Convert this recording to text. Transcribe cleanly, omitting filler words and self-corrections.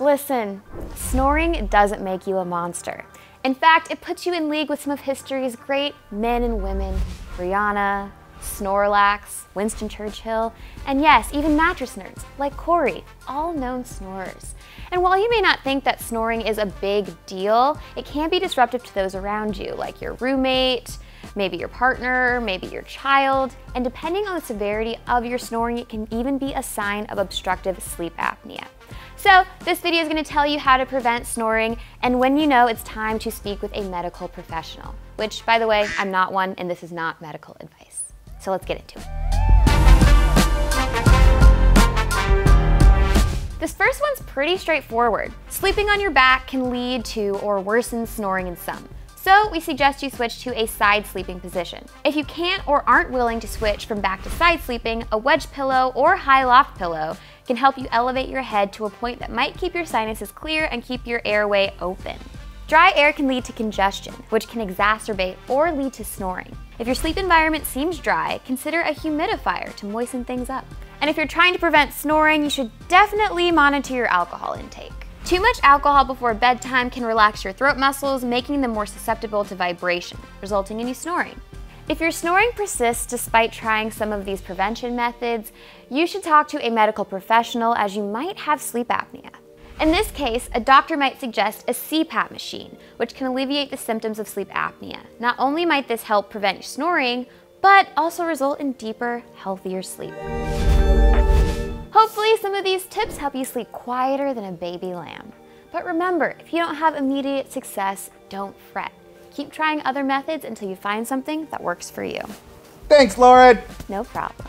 Listen, snoring doesn't make you a monster. In fact, it puts you in league with some of history's great men and women, Rihanna, Snorlax, Winston Churchill, and yes, even mattress nerds like Corey, all known snorers. And while you may not think that snoring is a big deal, it can be disruptive to those around you, like your roommate, maybe your partner, maybe your child, and depending on the severity of your snoring, it can even be a sign of obstructive sleep apnea. So this video is going to tell you how to prevent snoring and when you know it's time to speak with a medical professional, which, by the way, I'm not one and this is not medical advice. So let's get into it. This first one's pretty straightforward. Sleeping on your back can lead to or worsen snoring in some. So we suggest you switch to a side sleeping position. If you can't or aren't willing to switch from back to side sleeping, a wedge pillow or high loft pillow can help you elevate your head to a point that might keep your sinuses clear and keep your airway open. Dry air can lead to congestion, which can exacerbate or lead to snoring. If your sleep environment seems dry, consider a humidifier to moisten things up. And if you're trying to prevent snoring, you should definitely monitor your alcohol intake. Too much alcohol before bedtime can relax your throat muscles, making them more susceptible to vibration, resulting in you snoring. If your snoring persists despite trying some of these prevention methods, you should talk to a medical professional as you might have sleep apnea. In this case, a doctor might suggest a CPAP machine, which can alleviate the symptoms of sleep apnea. Not only might this help prevent you snoring, but also result in deeper, healthier sleep. Hopefully some of these tips help you sleep quieter than a baby lamb. But remember, if you don't have immediate success, don't fret. Keep trying other methods until you find something that works for you. Thanks, Lauren. No problem.